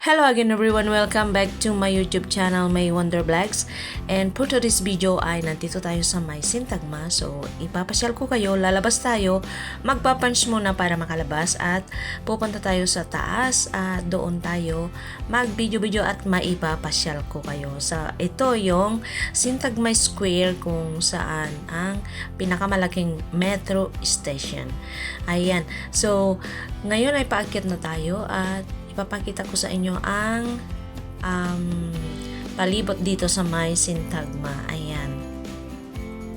Hello again everyone, welcome back to my YouTube channel, May Wonder Vlogs. And for today's video ay nandito tayo sa may Sintagma. So ipapasyal ko kayo, lalabas tayo, magpapunch muna para makalabas at pupunta tayo sa taas at doon tayo mag-video at maipapasyal ko kayo. Sa ito yung Sintagma Square kung saan ang pinakamalaking metro station. Ayan, so ngayon ay paakyat na tayo at ipapakita ko sa inyo ang palibot dito sa may Sintagma. Ayan.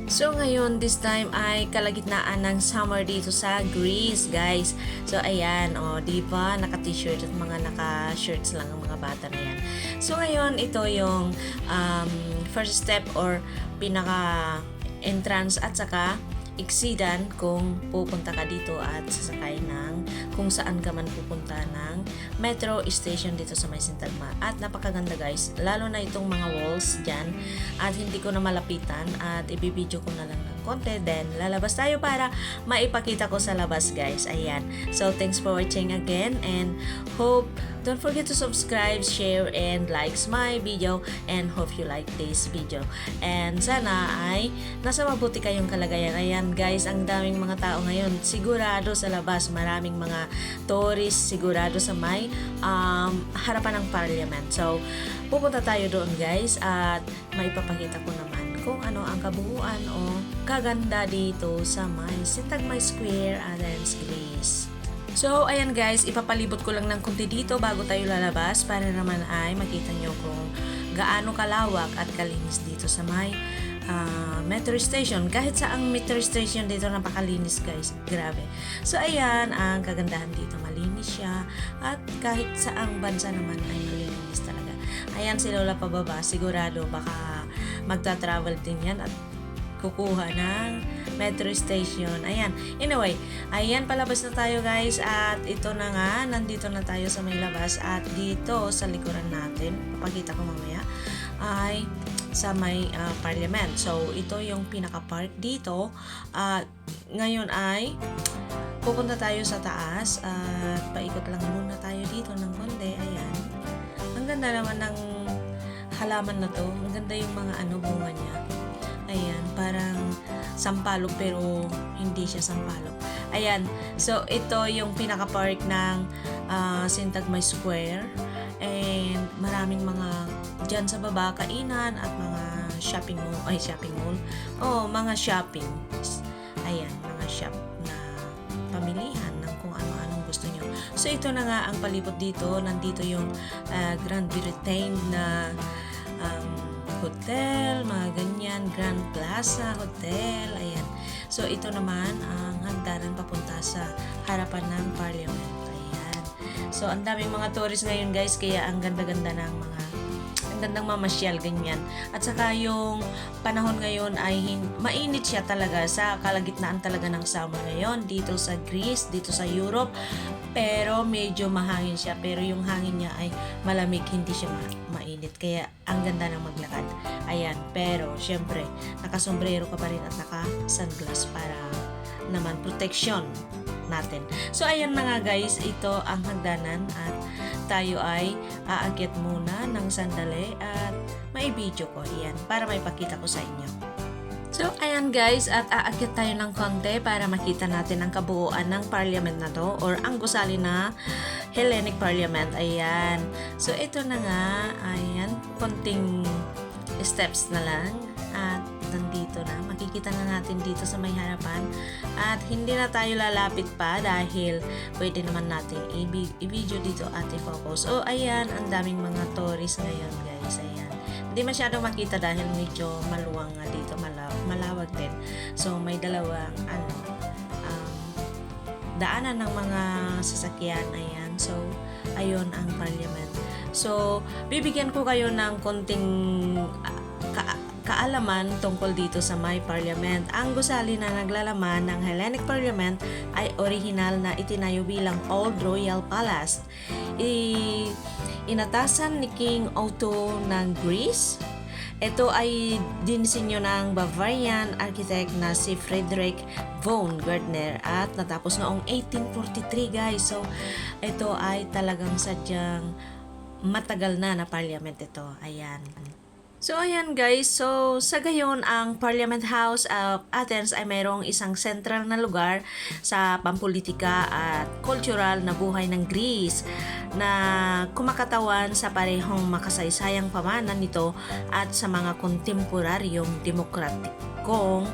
So ngayon, this time ay kalagitnaan ng summer dito sa Greece, guys. So ayan, diba? Naka-t-shirt at mga naka-shirts lang ang mga bata na yan. So ngayon, ito yung first step or pinaka-entrance at saka exidan kung pupunta ka dito at sasakay ng kung saan ka man pupunta ng metro station dito sa may Sintagma. At napakaganda guys, lalo na itong mga walls dyan at hindi ko na malapitan at ibibideo ko na lang ng konti, then lalabas tayo para maipakita ko sa labas guys. Ayan, so thanks for watching again and hope don't forget to subscribe, share, and likes my video and hope you like this video. And sana ay nasa mabuti kayong kalagayan. Ayan guys, ang daming mga tao ngayon. Sigurado sa labas, maraming mga tourists sigurado sa may harapan ng parliament. So, pupunta tayo doon guys at maipapakita ko naman kung ano ang kabuuan o kaganda dito sa may Sintagma Square, Athens, Greece. So, ayan guys, ipapalibot ko lang ng konti dito bago tayo lalabas para naman ay makita nyo kung gaano kalawak at kalinis dito sa may metro station. Kahit sa ang metro station dito napakalinis guys, grabe. So, ayan, ang kagandahan dito, malinis siya at kahit sa ang bansa naman ay malinis talaga. Ayan si Lola pababa, sigurado baka magta-travel din yan at kukuha ng metro station. Ayan. Anyway, ayan, palabas na tayo guys at ito na nga, nandito na tayo sa may labas at dito sa likuran natin, papakita ko mamaya, ay sa may parliament. So, ito yung pinaka-park dito at ngayon ay pupunta tayo sa taas at paikot lang muna tayo dito ng konti. Ayan. Ang ganda naman ng halaman na to. Ang ganda yung mga bunga niya. Ayan, parang sampalok pero hindi siya sampalok. Ayan, so ito yung pinaka-park ng Sintagma Square and maraming mga dyan sa baba, kainan at mga shopping mall. Mga shopping. Ayan, mga shop na pamilihan ng kung ano-anong gusto nyo. So ito na nga ang palibot dito. Nandito yung Grand Britain na hotel, mga ganyan, Grand Plaza Hotel, ayan. So, ito naman ang hagdanan papunta sa harapan ng parliament, ayan. So, ang daming mga tourists ngayon guys, kaya ang ganda-ganda ng mga ang gandang mamasyal, ganyan. At saka yung panahon ngayon ay mainit siya talaga sa kalagitnaan talaga ng summer ngayon dito sa Greece, dito sa Europe, pero medyo mahangin siya, pero yung hangin niya ay malamig, hindi siya mainit, kaya ang ganda ng maglakad. Ayan, pero syempre nakasombrero ka pa rin at naka-sunglass para naman protection natin. So ayan na nga guys, ito ang hagdanan at tayo ay aakyat muna ng sandali at may video ko yan para may pakita ko sa inyo. So ayan guys, at aakyat tayo ng konti para makita natin ang kabuuan ng parliament na to or ang gusali na Hellenic Parliament. Ayan, so ito na nga, ayan, konting steps na lang at nandito na, makikita na natin dito sa may harapan at hindi na tayo lalapit pa dahil pwede naman natin i-video dito at i-focus. Ayan, ang daming mga tourists ngayon guys. Ayan, hindi masyadong makita dahil medyo maluwang nga dito, malawag din. So may dalawang daanan ng mga sasakyan. Ayan, so ayun ang parliament. So bibigyan ko kayo ng konting kaalaman tungkol dito sa may parliament. Ang gusali na naglalaman ng Hellenic Parliament ay original na itinayo bilang Old Royal Palace. Inatasan ni King Otto ng Greece. Ito ay dinisenyo ng Bavarian architect na si Friedrich von Gardner at natapos noong 1843 guys. So ito ay talagang sadyang matagal na parliament ito. Ayan. So, ayan guys. So, sa gayon, ang Parliament House of Athens ay mayroong isang sentral na lugar sa pampolitika at cultural na buhay ng Greece na kumakatawan sa parehong makasaysayang pamanan nito at sa mga kontemporaryong demokratikong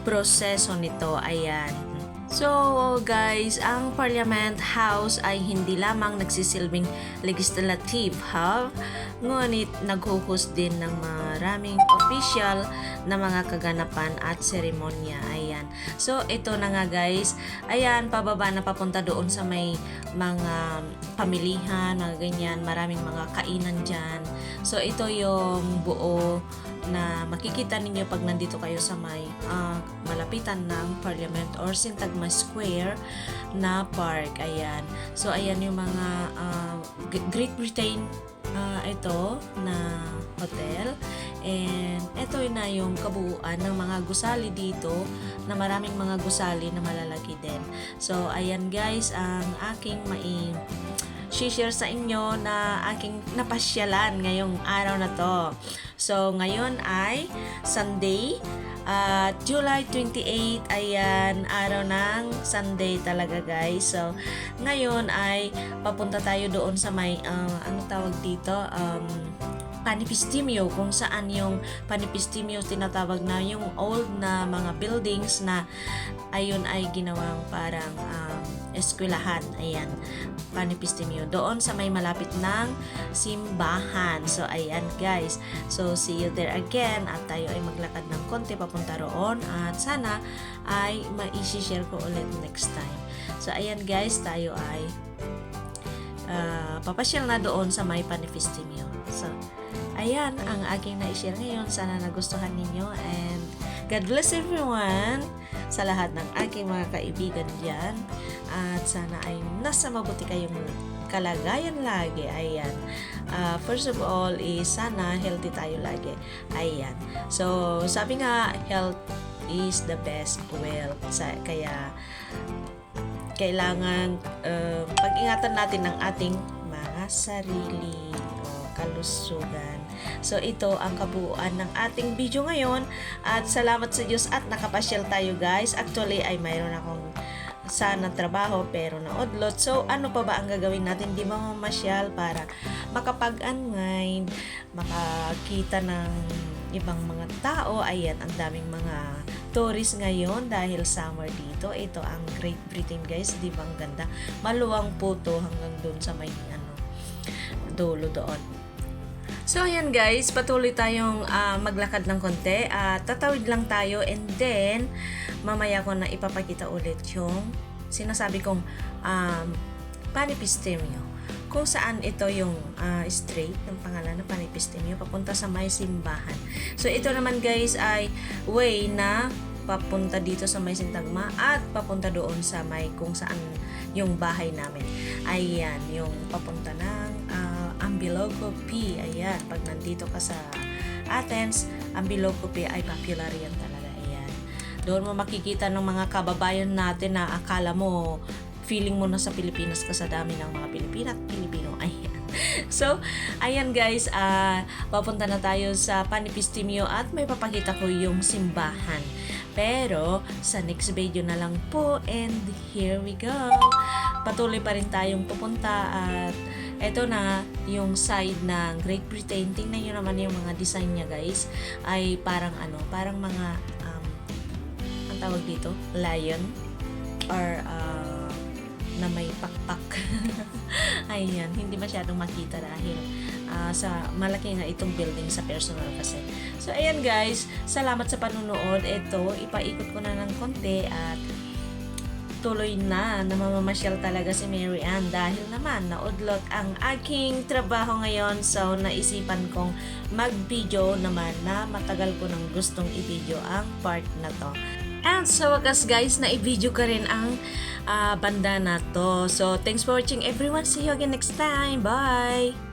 proseso nito. Ayan. So guys, ang Parliament House ay hindi lamang nagsisilbing legislative hub, ngunit naghuhus din ng maraming official na mga kaganapan at seremonya. Ayan. So ito na nga guys, ayan, pababa na papunta doon sa may mga pamilihan, mga ganyan, maraming mga kainan dyan. So ito yung buo na makikita ninyo pag nandito kayo sa may malapitan ng Parliament or Syntagma Square na park. Ayan. So, ayan yung mga Great Britain ito na hotel. And ito na yung kabuuan ng mga gusali dito na maraming mga gusali na malalaki din. So, ayan guys, ang aking share sa inyo na aking napasyalan ngayong araw na to. So, ngayon ay Sunday, July 28, ayan, araw ng Sunday talaga guys. So, ngayon ay papunta tayo doon sa may, ano tawag dito, Panipistimiou, kung saan yung Panipistimiou tinatawag na yung old na mga buildings na ayun ay ginawang parang eskwelahan. Ayan, Panipistimiou. Doon sa may malapit ng simbahan. So, ayan guys. So, see you there again at tayo ay maglakad ng konti papunta roon at sana ay ma-share ko ulit next time. So, ayan guys, tayo ay papasyal na doon sa may Panipistimiou. So, ayan ang aking na-share ngayon. Sana nagustuhan ninyo and God bless everyone sa lahat ng aking mga kaibigan dyan. At sana ay nasa mabuti kayong kalagayan lagi. Ayan. First of all is sana healthy tayo lagi. Ayan. So, sabi nga, health is the best wealth. Kaya, kailangan pag-ingatan natin ng ating mga sarili o kalusugan. So, ito ang kabuuan ng ating video ngayon. At salamat sa Diyos at nakapasyal tayo guys. Actually, ay mayroon akong sana trabaho pero naudlot. So, ano pa ba ang gagawin natin? Di mamasyal para makapag-unwind, makakita ng ibang mga tao. Ayan, ang daming mga tourist ngayon dahil summer dito. Ito ang Great Britain guys. Di ba ang ganda? Maluwang po to hanggang doon sa may dulo doon. So, ayan guys, patuloy tayong maglakad ng konti at tatawid lang tayo and then mamaya ko na ipapakita ulit yung sinasabi kong Panipistimiou, kung saan ito yung street ng pangalan na Panipistimiou papunta sa may simbahan. So, ito naman guys ay way na papunta dito sa may Syntagma at papunta doon sa may kung saan yung bahay namin. Ayan, yung papunta ng Ambiloco P. Ayan, pag nandito ka sa Athens, Ambiloco P ay popular yan talaga. Ayan. Doon mo makikita ng mga kababayan natin na akala mo, feeling mo na sa Pilipinas ka sa dami ng mga Pilipina at Pilipino. Ayan. So, ayan guys, papunta na tayo sa Panipistimiou at may papakita ko yung simbahan. Pero, sa next video na lang po and here we go. Patuloy pa rin tayong pupunta at eto na yung side ng Great Britain. Tingnan nyo naman yung mga design niya guys. Ay parang parang mga ang tawag dito, lion or na may pakpak. Ayan, hindi masyadong makita dahil sa malaki nga itong building sa personal kasi. So ayan guys, salamat sa panunood. Ito, ipaikot ko na ng konti at tuloy na namamasyal talaga si Mary Ann dahil naman naudlot ang aking trabaho ngayon. So, naisipan kong mag-video naman na matagal ko nang gustong i-video ang part na to. And sa wakas guys, na i-video ka rin ang banda na to. So, thanks for watching everyone. See you again next time. Bye!